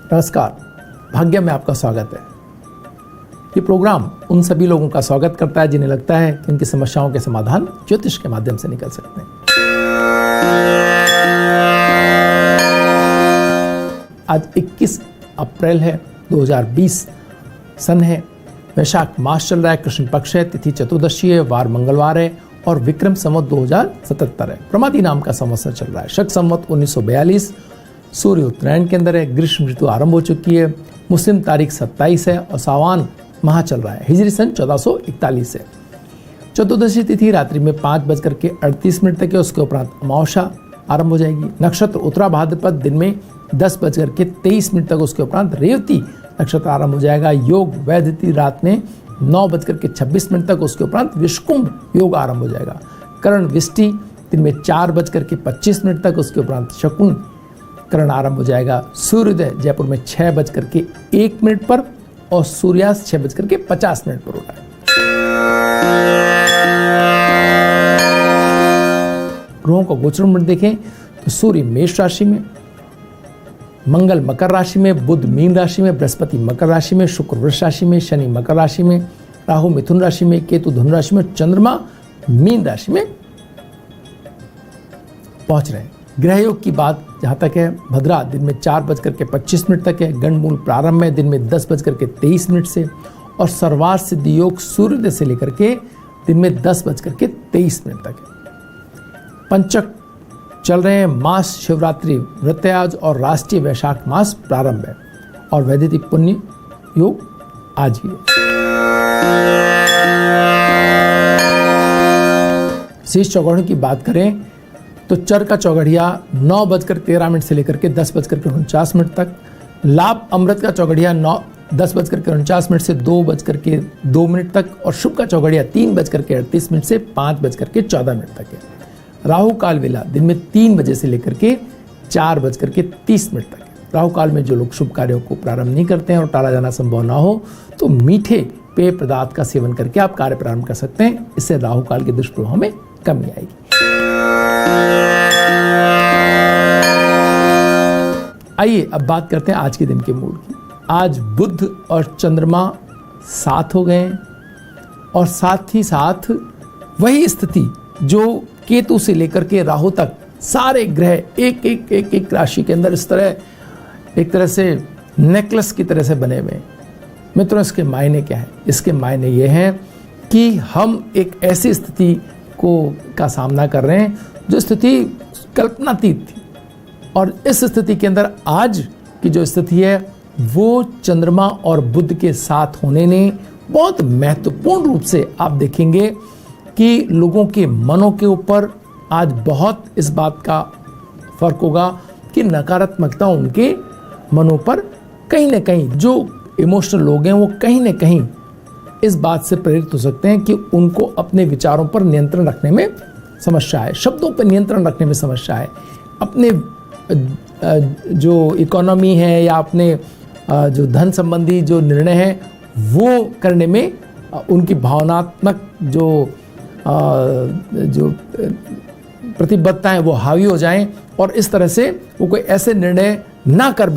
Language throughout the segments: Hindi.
नमस्कार, भाग्य में आपका स्वागत है। ये प्रोग्राम उन सभी लोगों का स्वागत करता है जिन्हें लगता है कि उनकी समस्याओं के समाधान ज्योतिष के माध्यम से निकल सकते हैं। आज 21 अप्रैल है, 2020 सन है। वैशाख मास चल रहा है, कृष्ण पक्ष है, तिथि चतुर्दशी है, वार मंगलवार है और विक्रम संवत 2077 है। प्रमादी नाम का संवत्सर चल रहा है। शक संवत 1942, सूर्य उत्तरायण के अंदर है, ग्रीष्म ऋतु आरंभ हो चुकी है। मुस्लिम तारीख 27 है और सावन माह चल रहा है। हिजरी सन 1441 है। चतुर्दशी तिथि रात्रि में 5:38 तक है। उसके उपरांत अमावस्या आरंभ हो जाएगी। नक्षत्र उत्तरा भाद्रपद दिन में 10:23 तक। उसके उपरांत रेवती नक्षत्र आरंभ हो जाएगा। योग वैधति रात में 9:26 तक। उसके उपरांत विषकुंभ योग आरंभ हो जाएगा। करण विष्टि दिन में 4:25 तक। उसके उपरांत शकुन करण आरंभ हो जाएगा। सूर्योदय जयपुर में 6:01 पर और सूर्यास्त 6:50 पर हो रहा है। ग्रहों का गोचर मंडल देखें तो सूर्य मेष राशि में, मंगल मकर राशि में, बुध मीन राशि में, बृहस्पति मकर राशि में, शुक्र वृष राशि में, शनि मकर राशि में, राहु मिथुन राशि में, केतु धनु राशि में, चंद्रमा मीन राशि में पहुंच रहे हैं। ग्रह योग की बात जहां तक है, भद्रा दिन में 4:25 तक है। गंडमूल प्रारंभ में दिन में 10:23 से और सर्वार सिद्धि योग सूर्योदय से लेकर के दिन में 10:23 तक है। पंचक चल रहे हैं। मास शिवरात्रि व्रतयाज और राष्ट्रीय वैशाख मास प्रारंभ है और वैदिक पुण्य योग आज ही है। शेष चौगड़ियों की बात करें तो चर का चौगड़िया 9:13 से लेकर के 10:49 तक। लाभ अमृत का चौगड़िया 10:49 से 2:02 तक और शुभ का चौगड़िया 3:38 से 5:14 तक है। राहु काल वेला दिन में 3 बजे से लेकर के 4:30 तक है। राहु काल में जो लोग शुभ कार्यों को प्रारंभ नहीं करते हैं और टाला जाना संभव ना हो तो मीठे पेय पदार्थ का सेवन करके आप कार्य प्रारंभ कर सकते हैं। इससे राहु काल के दुष्प्रभाव में कमी आएगी। आइए अब बात करते हैं आज के दिन के मूड की। आज बुध और चंद्रमा साथ हो गए और साथ ही साथ वही स्थिति जो केतु से लेकर के राहु तक सारे ग्रह एक राशि के अंदर इस तरह एक तरह से नेकलेस की तरह से बने हुए। मित्रों, इसके मायने क्या है? इसके मायने ये हैं कि हम एक ऐसी स्थिति का सामना कर रहे हैं जो स्थिति कल्पनातीत थी और इस स्थिति के अंदर आज की जो स्थिति है वो चंद्रमा और बुध के साथ होने ने बहुत महत्वपूर्ण रूप से आप देखेंगे कि लोगों के मनों के ऊपर आज बहुत इस बात का फर्क होगा कि नकारात्मकता उनके मनों पर कहीं ना कहीं, जो इमोशनल लोग हैं वो कहीं ना कहीं इस बात से प्रेरित हो सकते हैं कि उनको अपने विचारों पर नियंत्रण रखने में समस्या है, शब्दों पर नियंत्रण रखने में समस्या है, अपने जो इकोनॉमी है या अपने जो धन संबंधी जो निर्णय है वो करने में उनकी भावनात्मक जो प्रतिबद्धता है वो हावी हो जाएं और इस तरह से वो कोई ऐसे निर्णय ना कर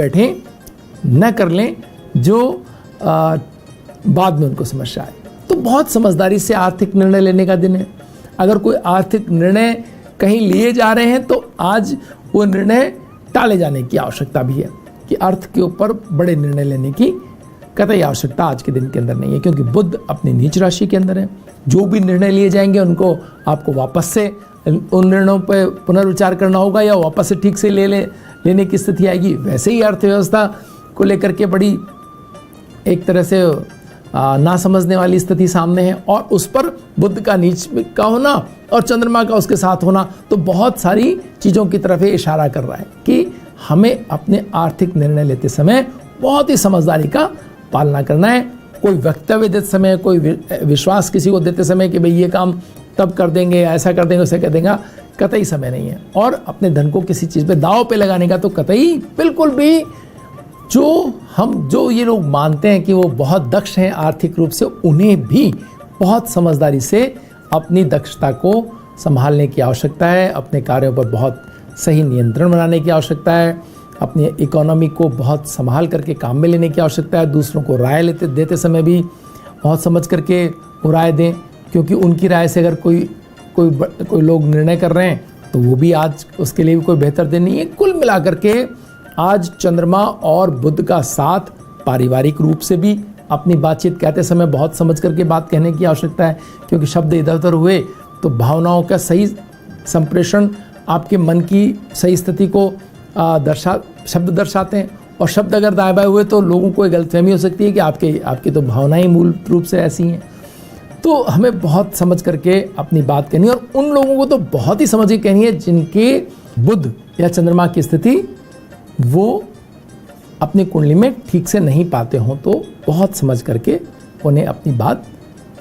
लें जो बाद में उनको समस्या आए। तो बहुत समझदारी से आर्थिक निर्णय लेने का दिन है। अगर कोई आर्थिक निर्णय कहीं लिए जा रहे हैं तो आज वो निर्णय टाले जाने की आवश्यकता भी है कि अर्थ के ऊपर बड़े निर्णय लेने की कतई आवश्यकता आज के दिन के अंदर नहीं है, क्योंकि बुध अपनी नीच राशि के अंदर है। जो भी निर्णय लिए जाएंगे उनको आपको वापस से उन निर्णयों पर पुनर्विचार करना होगा या वापस से ठीक से लेने की स्थिति आएगी। वैसे ही अर्थव्यवस्था को लेकर के बड़ी एक तरह से ना समझने वाली स्थिति सामने है और उस पर बुध का नीच का होना और चंद्रमा का उसके साथ होना तो बहुत सारी चीज़ों की तरफ इशारा कर रहा है कि हमें अपने आर्थिक निर्णय लेते समय बहुत ही समझदारी का पालना करना है। कोई वक्तव्य देते समय, कोई विश्वास किसी को देते समय कि भाई ये काम तब कर देंगे, ऐसा कर देंगे, वैसा कर देंगे, कतई समय नहीं है। और अपने धन को किसी चीज़ पे दाव पे लगाने का तो कतई बिल्कुल भी, जो ये लोग मानते हैं कि वो बहुत दक्ष हैं आर्थिक रूप से, उन्हें भी बहुत समझदारी से अपनी दक्षता को संभालने की आवश्यकता है। अपने कार्यों पर बहुत सही नियंत्रण बनाने की आवश्यकता है। अपनी इकोनॉमी को बहुत संभाल करके काम में लेने की आवश्यकता है। दूसरों को राय देते समय भी बहुत समझ करके वो राय दें, क्योंकि उनकी राय से अगर कोई लोग निर्णय कर रहे हैं तो वो भी आज उसके लिए भी कोई बेहतर दिन नहीं है। कुल मिलाकर के आज चंद्रमा और बुध का साथ पारिवारिक रूप से भी अपनी बातचीत कहते समय बहुत समझ करके बात कहने की आवश्यकता है, क्योंकि शब्द इधर उधर हुए तो भावनाओं का सही संप्रेषण आपके मन की सही स्थिति को शब्द दर्शाते हैं, और शब्द अगर दाएं बाएं हुए तो लोगों को एक गलतफहमी हो सकती है कि आपकी तो भावनाएं मूल रूप से ऐसी हैं। तो हमें बहुत समझ करके अपनी बात कहनी है, और उन लोगों को तो बहुत ही समझ के कहनी है जिनके बुध या चंद्रमा की स्थिति वो अपनी कुंडली में ठीक से नहीं पाते हों, तो बहुत समझ करके उन्हें अपनी बात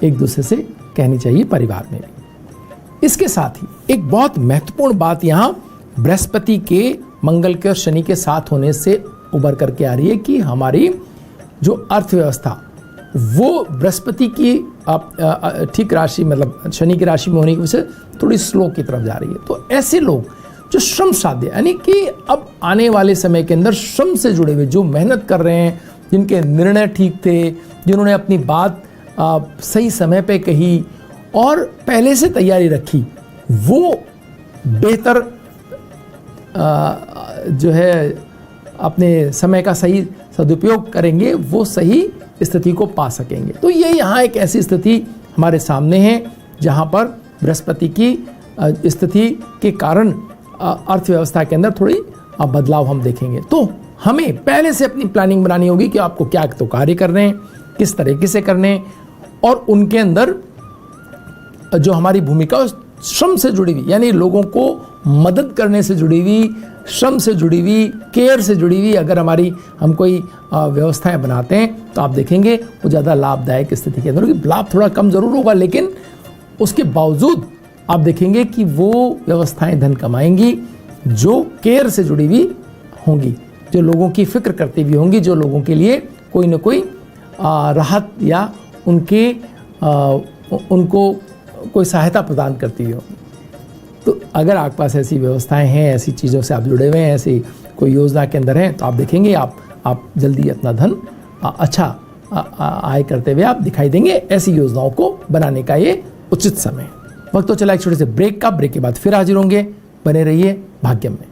एक दूसरे से कहनी चाहिए परिवार में भी। इसके साथ ही एक बहुत महत्वपूर्ण बात यहाँ बृहस्पति के, मंगल के और शनि के साथ होने से उभर करके आ रही है कि हमारी जो अर्थव्यवस्था वो बृहस्पति की ठीक राशि, मतलब शनि की राशि में होने की वजह से थोड़ी स्लो की तरफ जा रही है। तो ऐसे लोग जो श्रम साध्य, यानी कि अब आने वाले समय के अंदर श्रम से जुड़े हुए जो मेहनत कर रहे हैं, जिनके निर्णय ठीक थे, जिन्होंने अपनी बात सही समय पे कही और पहले से तैयारी रखी, वो बेहतर जो है अपने समय का सही सदुपयोग करेंगे, वो सही स्थिति को पा सकेंगे। तो ये यहाँ एक ऐसी स्थिति हमारे सामने है जहाँ पर बृहस्पति की स्थिति के कारण अर्थव्यवस्था के अंदर थोड़ी बदलाव हम देखेंगे। तो हमें पहले से अपनी प्लानिंग बनानी होगी कि आपको क्या तो कार्य करने हैं, किस तरीके से करने हैं, और उनके अंदर जो हमारी भूमिका श्रम से जुड़ी हुई, यानी लोगों को मदद करने से जुड़ी हुई, श्रम से जुड़ी हुई, केयर से जुड़ी हुई अगर हम कोई व्यवस्थाएं बनाते हैं तो आप देखेंगे वो ज़्यादा लाभदायक स्थिति के अंदर होगी। लाभ थोड़ा कम ज़रूर होगा, लेकिन उसके बावजूद आप देखेंगे कि वो व्यवस्थाएं धन कमाएंगी जो केयर से जुड़ी हुई होंगी, जो लोगों की फिक्र करती हुई होंगी, जो लोगों के लिए कोई ना कोई राहत या उनको कोई सहायता प्रदान करती हुई होगी। तो अगर आपके पास ऐसी व्यवस्थाएं हैं, ऐसी चीज़ों से आप जुड़े हुए हैं, ऐसी कोई योजना के अंदर हैं, तो आप देखेंगे आप जल्दी अपना धन अच्छा आय करते हुए आप दिखाई देंगे। ऐसी योजनाओं को बनाने का ये उचित समय। वक्त तो चला एक छोटे से ब्रेक का। ब्रेक के बाद फिर हाजिर होंगे। बने रहिए भाग्यम में।